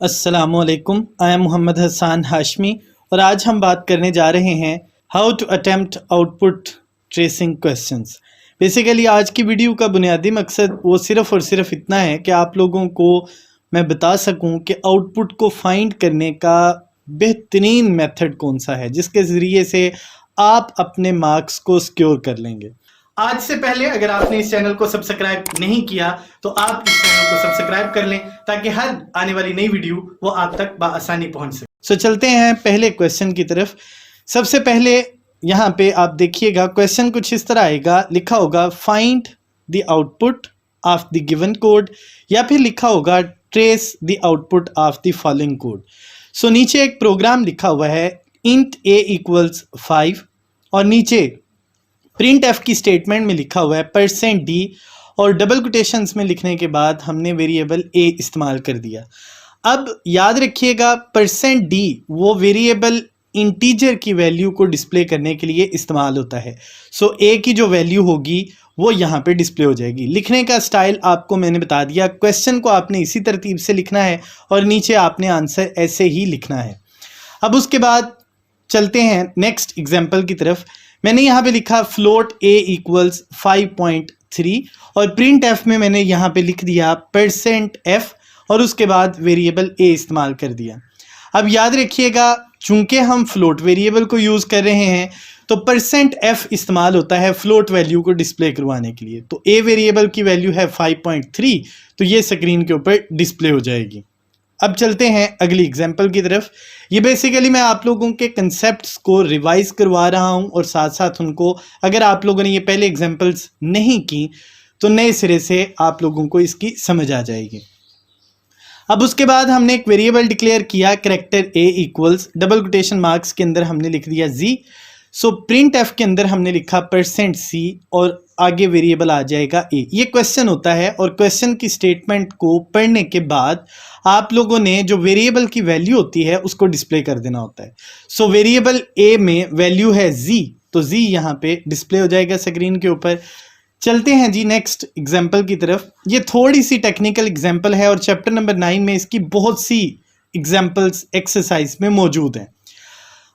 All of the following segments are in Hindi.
अस्सलामुअलैकुम, आई एम मोहम्मद हसन हाशमी और आज हम बात करने जा रहे हैं how to attempt output tracing questions. Basically आज की वीडियो का बुनियादी मकसद वो सिर्फ़ और सिर्फ इतना है कि आप लोगों को मैं बता सकूं कि आउटपुट को फाइंड करने का बेहतरीन मेथड कौन सा है जिसके ज़रिए से आप अपने मार्क्स को सिक्योर कर लेंगे। आज से पहले अगर आपने इस चैनल को सब्सक्राइब नहीं किया तो आप इस चैनल को सब्सक्राइब कर लें ताकि हर आने वाली नई वीडियो वो आप तक बआसानी पहुंच सके। सो चलते हैं पहले क्वेश्चन की तरफ। सबसे पहले यहाँ पे आप देखिएगा क्वेश्चन कुछ इस तरह आएगा, लिखा होगा find the output of the given code या फिर लिखा होगा trace the output of the following code. So नीचे एक प्रोग्राम लिखा हुआ है इंट a इक्वल्स 5 और नीचे प्रिंट एफ की स्टेटमेंट में लिखा हुआ है %d और डबल कोटेशंस में लिखने के बाद हमने वेरिएबल a इस्तेमाल कर दिया। अब याद रखिएगा %d वो वेरिएबल इंटीजर की वैल्यू को डिस्प्ले करने के लिए इस्तेमाल होता है। सो a की जो वैल्यू होगी वो यहाँ पे डिस्प्ले हो जाएगी। लिखने का स्टाइल आपको मैंने बता दिया, क्वेश्चन को आपने इसी तरतीब से लिखना है और नीचे आपने आंसर ऐसे ही लिखना है। अब उसके बाद चलते हैं नेक्स्ट एग्जाम्पल की तरफ। मैंने यहाँ पे लिखा फ्लोट a इक्वल्स 5.3 और प्रिंट एफ में मैंने यहाँ पे लिख दिया %f और उसके बाद वेरिएबल a इस्तेमाल कर दिया। अब याद रखिएगा चूंकि हम फ्लोट वेरिएबल को यूज़ कर रहे हैं तो %f इस्तेमाल होता है फ्लोट वैल्यू को डिस्प्ले करवाने के लिए। तो a वेरिएबल की वैल्यू है 5.3 तो ये स्क्रीन के ऊपर डिस्प्ले हो जाएगी। अब चलते हैं अगली एग्जाम्पल की तरफ। ये बेसिकली मैं आप लोगों के कंसेप्ट्स को रिवाइज करवा रहा हूं और साथ साथ उनको, अगर आप लोगों ने ये पहले एग्जाम्पल्स नहीं की तो नए सिरे से आप लोगों को इसकी समझ आ जाएगी। अब उसके बाद हमने एक वेरिएबल डिक्लेयर किया character a equals double quotation marks के अंदर हमने लिख दिया z। सो प्रिंट एफ के अंदर हमने लिखा %c और आगे वेरिएबल आ जाएगा a। ये क्वेश्चन होता है और क्वेश्चन की स्टेटमेंट को पढ़ने के बाद आप लोगों ने जो वेरिएबल की वैल्यू होती है उसको डिस्प्ले कर देना होता है। सो वेरिएबल a में वैल्यू है z तो z यहाँ पे डिस्प्ले हो जाएगा स्क्रीन के ऊपर। चलते हैं जी नेक्स्ट एग्जाम्पल की तरफ। ये थोड़ी सी टेक्निकल एग्जाम्पल है और चैप्टर नंबर 9 में इसकी बहुत सी एग्जाम्पल्स एक्सरसाइज में मौजूद हैं।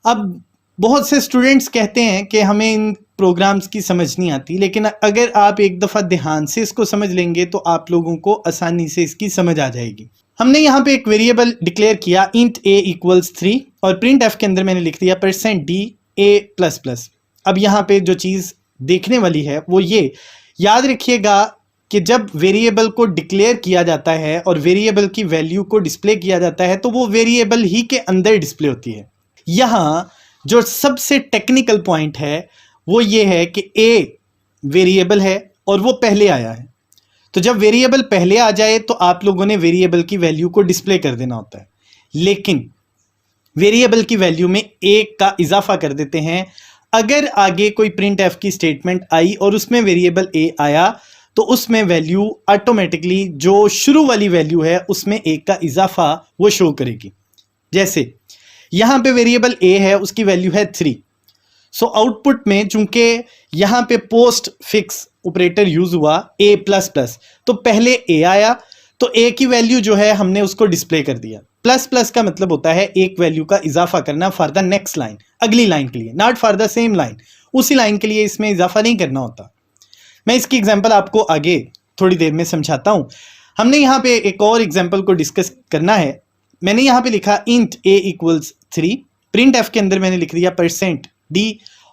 अब बहुत से स्टूडेंट्स कहते हैं कि हमें इन प्रोग्राम्स की समझ नहीं आती, लेकिन अगर आप एक दफ़ा ध्यान से इसको समझ लेंगे तो आप लोगों को आसानी से इसकी समझ आ जाएगी। हमने यहाँ पे एक वेरिएबल डिक्लेयर किया इंट a इक्वल्स 3 और प्रिंट एफ के अंदर मैंने लिख दिया %d a++। अब यहाँ पे जो चीज़ देखने वाली है वो ये, याद रखिएगा कि जब वेरिएबल को डिक्लेयर किया जाता है और वेरिएबल की वैल्यू को डिस्प्ले किया जाता है तो वो वेरिएबल ही के अंदर डिस्प्ले होती है। यहाँ जो सबसे टेक्निकल पॉइंट है वो ये है कि a वेरिएबल है और वो पहले आया है। तो जब वेरिएबल पहले आ जाए तो आप लोगों ने वेरिएबल की वैल्यू को डिस्प्ले कर देना होता है, लेकिन वेरिएबल की वैल्यू में 1 का इजाफा कर देते हैं। अगर आगे कोई प्रिंट एफ की स्टेटमेंट आई और उसमें वेरिएबल a आया तो उसमें वैल्यू ऑटोमेटिकली जो शुरू वाली वैल्यू है उसमें 1 का इजाफा वो शो करेगी। जैसे यहाँ पे वेरिएबल a है, उसकी वैल्यू है 3। सो आउटपुट में चूंकि यहाँ पे पोस्ट फिक्स ऑपरेटर यूज हुआ a++ तो पहले a आया तो a की वैल्यू जो है हमने उसको डिस्प्ले कर दिया। ++ का मतलब होता है एक वैल्यू का इजाफा करना फॉर द नेक्स्ट लाइन, अगली लाइन के लिए, not for the same line. उसी लाइन के लिए इसमें इजाफा नहीं करना होता। मैं इसकी एग्जाम्पल आपको आगे थोड़ी देर में समझाता हूँ। हमने यहाँ पे एक और एग्जाम्पल को डिस्कस करना है। मैंने यहाँ पे लिखा int a equals 3, print F के अंदर मैंने लिख दिया %d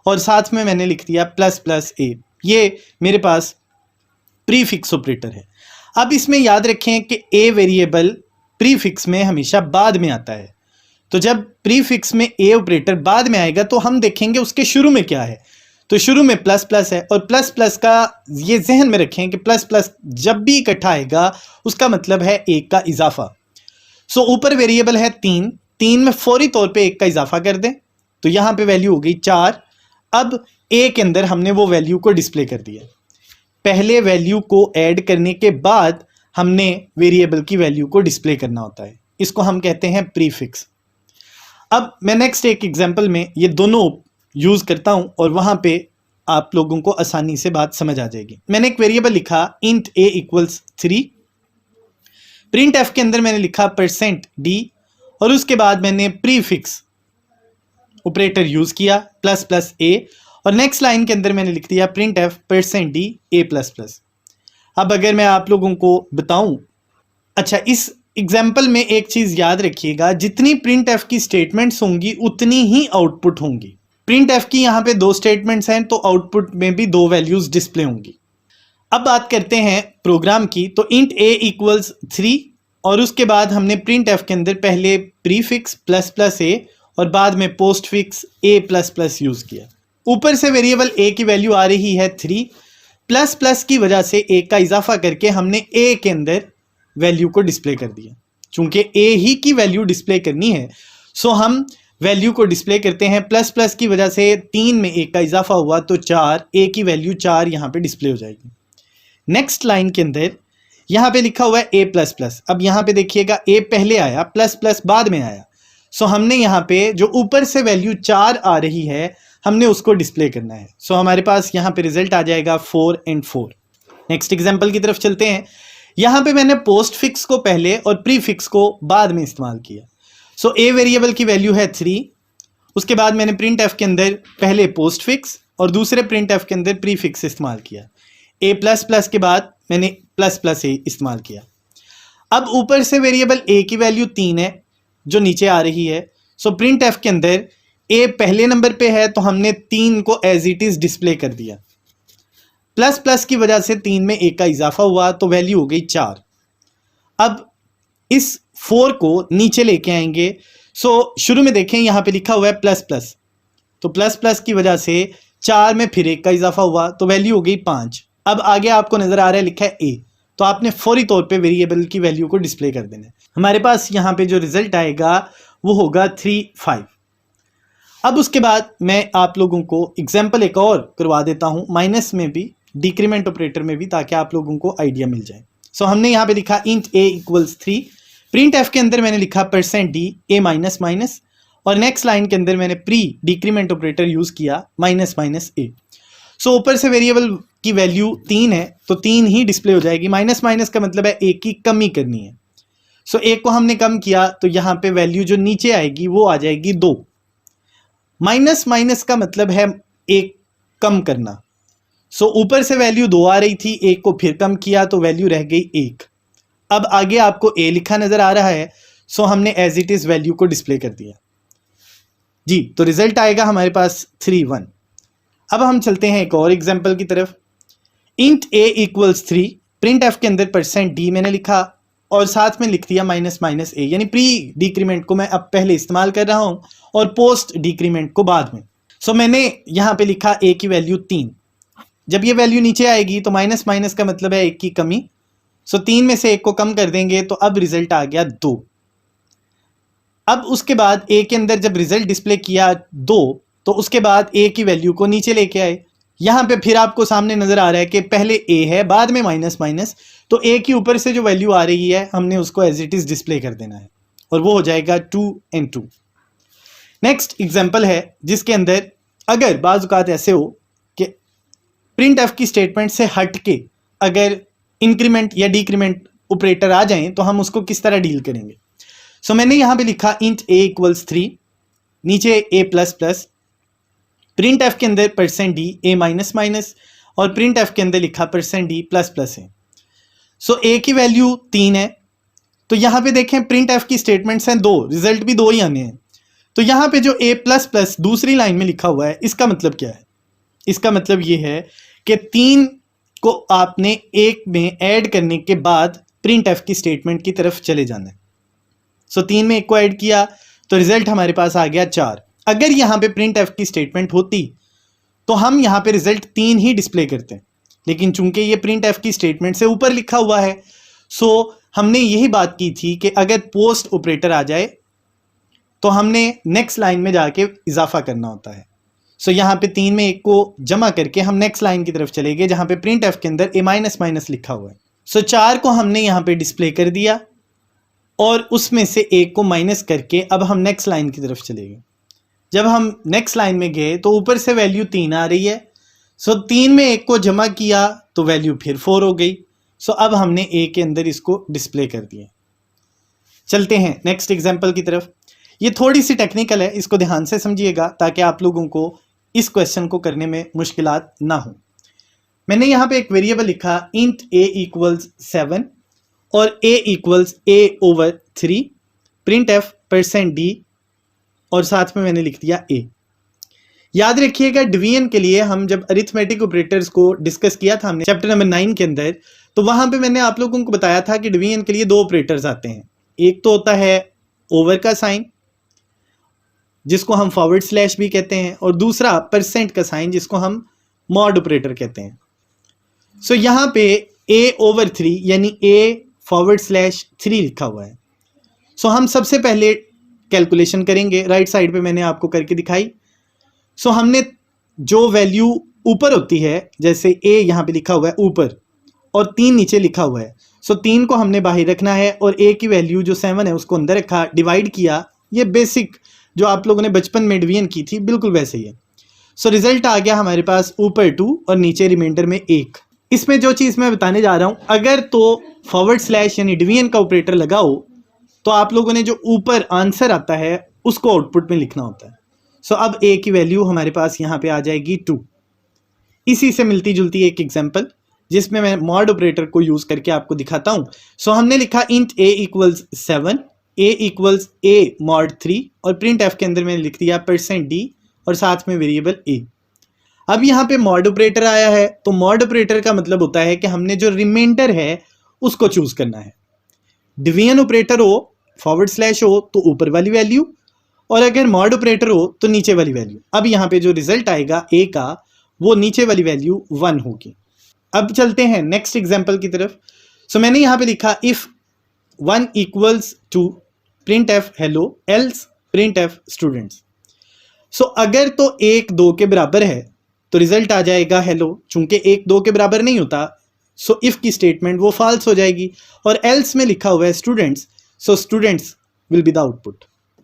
और साथ में मैंने लिख दिया ++a। ये मेरे पास प्रीफिक्स ऑपरेटर है। अब इसमें याद रखें कि a वेरिएबल प्रीफिक्स में हमेशा बाद में आता है। तो जब प्रीफिक्स में a ऑपरेटर बाद में आएगा तो हम देखेंगे उसके शुरू में क्या है। तो शुरू में ++ है और ++ का ये जहन में रखें कि ++ जब भी इकट्ठा आएगा उसका मतलब है 1 का इजाफा। सो ऊपर वेरिएबल है 3 में फौरी तौर पे 1 का इजाफा कर दें तो यहाँ पे वैल्यू हो गई 4। अब a के अंदर हमने वो वैल्यू को डिस्प्ले कर दिया। पहले वैल्यू को ऐड करने के बाद हमने वेरिएबल की वैल्यू को डिस्प्ले करना होता है, इसको हम कहते हैं प्रीफिक्स। अब मैं नेक्स्ट एक एग्जांपल में ये दोनों यूज़ करता हूँ और वहाँ पे आप लोगों को आसानी से बात समझ आ जाएगी। मैंने एक वेरिएबल लिखा int a equals 3, print F के अंदर मैंने लिखा %d और उसके बाद मैंने प्रीफिक्स ऑपरेटर यूज किया ++a और नेक्स्ट लाइन के अंदर मैंने लिख दिया प्रिंट एफ %d a++। अब अगर मैं आप लोगों को बताऊं, अच्छा इस एग्जाम्पल में एक चीज याद रखिएगा, जितनी प्रिंट एफ की स्टेटमेंट्स होंगी उतनी ही आउटपुट होंगी। प्रिंट एफ की यहाँ पे 2 स्टेटमेंट्स हैं तो आउटपुट में भी 2 वैल्यूज डिस्प्ले होंगी। अब बात करते हैं प्रोग्राम की, तो इंट a इक्वल्स 3 और उसके बाद हमने प्रिंट एफ के अंदर पहले प्रीफिक्स ++a और बाद में पोस्टफिक्स a++ यूज किया। ऊपर से वेरिएबल a की वैल्यू आ रही है 3, ++ की वजह से a का इजाफा करके हमने a के अंदर वैल्यू को डिस्प्ले कर दिया। चूंकि a ही की वैल्यू डिस्प्ले करनी है सो हम वैल्यू को डिस्प्ले करते हैं। ++ की वजह से 3 में a का इजाफा हुआ तो 4, a की वैल्यू 4 यहाँ पे डिस्प्ले हो जाएगी। नेक्स्ट लाइन के अंदर यहाँ पे लिखा हुआ है a++। अब यहाँ पे देखिएगा a पहले आया, ++ बाद में आया। सो हमने यहाँ पे जो ऊपर से वैल्यू 4 आ रही है हमने उसको डिस्प्ले करना है। सो हमारे पास यहाँ पे रिजल्ट आ जाएगा 4 और 4। नेक्स्ट एग्जाम्पल की तरफ चलते हैं। यहाँ पे मैंने पोस्ट फिक्स को पहले और प्रीफिक्स को बाद में इस्तेमाल किया। सो a वेरिएबल की वैल्यू है 3, उसके बाद मैंने प्रिंट एफ के अंदर पहले पोस्ट फिक्स और दूसरे प्रिंट एफ के अंदर प्रीफिक्स इस्तेमाल किया। a++ के बाद मैंने ++a इस्तेमाल किया। अब ऊपर से वेरिएबल a की वैल्यू 3 है जो नीचे आ रही है। सो प्रिंट एफ के अंदर a पहले नंबर पे है तो हमने 3 को एज इट इज डिस्प्ले कर दिया। ++ की वजह से 3 में a का इजाफा हुआ तो वैल्यू हो गई 4। अब इस 4 को नीचे लेके आएंगे। सो शुरू में देखें यहाँ पे लिखा हुआ है ++, तो ++ की वजह से 4 में फिर 1 का इजाफा हुआ तो वैल्यू हो गई 5। अब आगे आपको नजर आ रहा है लिखा है a, तो आपने फौरी तौर पे वेरिएबल की वैल्यू को डिस्प्ले कर देना है। हमारे पास यहाँ पे जो रिजल्ट आएगा वो होगा 3, 5। अब उसके बाद मैं आप लोगों को एग्जाम्पल एक और करवा देता हूँ, माइनस में भी, डिक्रीमेंट ऑपरेटर में भी, ताकि आप लोगों को आइडिया मिल जाए। सो हमने यहाँ पे लिखा int a equals 3, print F के अंदर मैंने लिखा %d a-, और नेक्स्ट लाइन के अंदर मैंने प्री डिक्रीमेंट ऑपरेटर यूज किया -a। सो ऊपर से वेरिएबल की वैल्यू 3 है तो 3 ही डिस्प्ले हो जाएगी। माइनस का मतलब है 1 की कमी करनी है। सो 1 को हमने कम किया तो यहाँ पे वैल्यू जो नीचे आएगी वो आ जाएगी 2। माइनस का मतलब है 1 कम करना। सो ऊपर से वैल्यू 2 आ रही थी, 1 को फिर कम किया तो वैल्यू रह गई 1। अब आगे आपको a लिखा नजर आ रहा है, सो हमने एज इट इज वैल्यू को डिस्प्ले कर दिया जी। तो रिजल्ट आएगा हमारे पास 3, 1। अब हम चलते हैं एक और एग्जाम्पल की तरफ। Int a equals 3, print F के अंदर %d मैंने लिखा और साथ में लिख दिया -a, यानी प्री डिक्रीमेंट को मैं अब पहले इस्तेमाल कर रहा हूं और पोस्ट डिक्रीमेंट को बाद में। सो मैंने यहाँ पे लिखा a की वैल्यू 3। जब ये वैल्यू नीचे आएगी तो माइनस का मतलब है 1 की कमी। सो 3 में से 1 को कम कर देंगे तो अब रिजल्ट आ गया 2। अब उसके बाद a के अंदर जब रिजल्ट डिस्प्ले किया 2 तो उसके बाद a की वैल्यू को नीचे लेके आए। यहाँ पे फिर आपको सामने नजर आ रहा है कि पहले a है बाद में माइनस, तो a की ऊपर से जो वैल्यू आ रही है हमने उसको एज इट इज डिस्प्ले कर देना है और वो हो जाएगा 2 और 2। नेक्स्ट एग्जाम्पल है जिसके अंदर अगर बाज़ औक़ात ऐसे हो कि प्रिंट एफ की स्टेटमेंट से हट के अगर इंक्रीमेंट या डिक्रीमेंट ऑपरेटर आ जाएं तो हम उसको किस तरह डील करेंगे। सो मैंने यहाँ पे लिखा इंट a इक्वल्स 3, नीचे a++, प्रिंट एफ के अंदर %d a-, और प्रिंट एफ के अंदर लिखा %d ++ है। सो a की वैल्यू 3 है तो यहाँ पे देखें प्रिंट एफ की स्टेटमेंट्स हैं 2, रिजल्ट भी 2 ही आने हैं। तो यहाँ पे जो a++ दूसरी लाइन में लिखा हुआ है इसका मतलब क्या है? इसका मतलब ये है कि 3 को आपने 1 में ऐड करने के बाद प्रिंट एफ की स्टेटमेंट की तरफ चले जाना है। सो 3 में 1 को ऐड किया तो रिजल्ट हमारे पास आ गया 4। अगर यहाँ पे प्रिंट एफ की स्टेटमेंट होती तो हम यहाँ पे रिजल्ट 3 ही डिस्प्ले करते हैं, लेकिन चूंकि ये प्रिंट एफ की स्टेटमेंट से ऊपर लिखा हुआ है सो हमने यही बात की थी कि अगर पोस्ट ऑपरेटर आ जाए तो हमने नेक्स्ट लाइन में जाके इजाफा करना होता है। सो यहाँ पे 3 में 1 को जमा करके हम नेक्स्ट लाइन की तरफ चले गए जहाँ पे प्रिंट एफ के अंदर a-, लिखा हुआ है। सो 4 को हमने यहाँ पे डिस्प्ले कर दिया और उसमें से 1 को माइनस करके अब हम नेक्स्ट लाइन की तरफ चले गए। जब हम नेक्स्ट लाइन में गए तो ऊपर से वैल्यू 3 आ रही है। सो 3 में 1 को जमा किया तो वैल्यू फिर 4 हो गई। सो अब हमने a के अंदर इसको डिस्प्ले कर दिया। चलते हैं नेक्स्ट एग्जाम्पल की तरफ। ये थोड़ी सी टेक्निकल है, इसको ध्यान से समझिएगा ताकि आप लोगों को इस क्वेश्चन को करने में मुश्किलात ना हो। मैंने यहाँ पे एक वेरिएबल लिखा इंट a इक्वल्स 7 और a equals a/3, print f %d और साथ में मैंने लिख दिया a। याद रखिएगा डिवीजन के लिए हम जब अरिथमेटिक ऑपरेटर्स को डिस्कस किया था हमने चैप्टर नंबर 9 के अंदर, तो वहां पे मैंने आप लोगों को बताया था कि डिवीजन के लिए दो ऑपरेटर्स आते हैं। एक तो होता है ओवर का साइन जिसको हम फॉरवर्ड स्लैश भी कहते हैं, और दूसरा परसेंट का साइन जिसको हम मॉड ऑपरेटर कहते हैं। सो यहाँ पे a/3 यानी a/3 लिखा हुआ है। सो हम सबसे पहले कैलकुलेशन करेंगे, राइट साइड पे मैंने आपको करके दिखाई। सो हमने जो वैल्यू ऊपर होती है, जैसे a यहाँ पे लिखा हुआ है ऊपर और 3 नीचे लिखा हुआ है, सो 3 को हमने बाहर रखना है और a की वैल्यू जो 7 है उसको अंदर रखा, डिवाइड किया। ये बेसिक जो आप लोगों ने बचपन में डिवीजन की थी बिल्कुल वैसे ही है। सो रिजल्ट आ गया हमारे पास ऊपर 2 और नीचे रिमाइंडर में 1। इसमें जो चीज़ मैं बताने जा रहा हूँ, अगर तो फॉरवर्ड स्लैश यानी डिवीजन का ऑपरेटर लगाओ तो आप लोगों ने जो ऊपर आंसर आता है उसको आउटपुट में लिखना होता है। सो अब a की वैल्यू हमारे पास यहाँ पे आ जाएगी 2। इसी से मिलती जुलती एक एग्जांपल जिसमें मैं मॉड ऑपरेटर को यूज़ करके आपको दिखाता हूँ। सो हमने लिखा int a equals 7, a equals a/3 और प्रिंट f के अंदर मैंने लिख दिया %d और साथ में वेरिएबल a। अब यहाँ पे मॉड ऑपरेटर आया है, तो मॉड ऑपरेटर का मतलब होता है कि हमने जो रिमाइंडर है उसको चूज करना है। डिवीजन ऑपरेटर हो, फॉरवर्ड स्लैश हो तो ऊपर वाली वैल्यू, और अगर मॉड ऑपरेटर हो तो नीचे वाली वैल्यू। अब यहाँ पे जो रिजल्ट आएगा a का वो नीचे वाली वैल्यू 1 होगी। अब चलते हैं नेक्स्ट एग्जाम्पल की तरफ। सो मैंने यहाँ पे लिखा if 1 equals to print f hello else print f students. So अगर तो 1 2 के बराबर है तो रिजल्ट आ जाएगा हेलो। चूंकि 1 2 के बराबर नहीं होता, सो इफ की स्टेटमेंट वो फॉल्स हो जाएगी, और एल्स में लिखा हुआ है students, so students will be the output.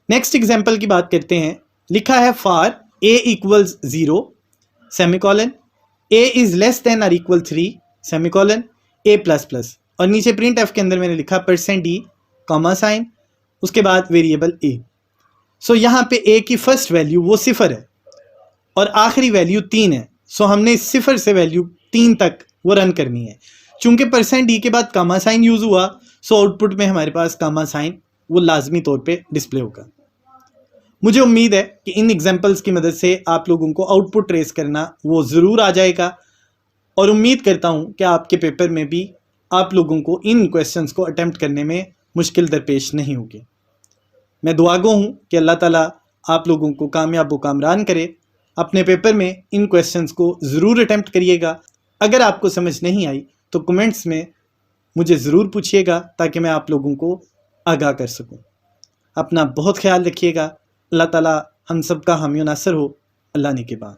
Next example की बात करते हैं। लिखा है for a equals 0 semicolon, a is less than और इक्वल 3 सेमीकोलन a++, और नीचे प्रिंट f के अंदर मैंने लिखा %d कॉमा साइन, उसके बाद वेरिएबल a। सो यहाँ पे a की फर्स्ट वैल्यू वो 0 है और आखिरी वैल्यू 3 है। सो हमने 0 से वैल्यू 3 तक वो रन करनी है। चूंकि %d के बाद कामा साइन यूज हुआ, सो आउटपुट में हमारे पास कामा साइन वो लाजमी तौर पे डिस्प्ले होगा। मुझे उम्मीद है कि इन एग्जांपल्स की मदद से आप लोगों को आउटपुट ट्रेस करना वो ज़रूर आ जाएगा, और उम्मीद करता हूं कि आपके पेपर में भी आप लोगों को इन क्वेश्चंस को अटेम्प्ट करने में मुश्किल दरपेश नहीं होगी। मैं दुआगो हूं कि अल्लाह ताला आप लोगों को कामयाब व कामरान करे। अपने पेपर में इन क्वेश्चंस को ज़रूर अटेम्प्ट करिएगा। अगर आपको समझ नहीं आई तो कमेंट्स में मुझे ज़रूर पूछिएगा ताकि मैं आप लोगों को आगाह कर सकूं। अपना बहुत ख्याल रखिएगा। अल्लाह ताला हम सब का हामी नासर हो। अल्लाह ने के बाद।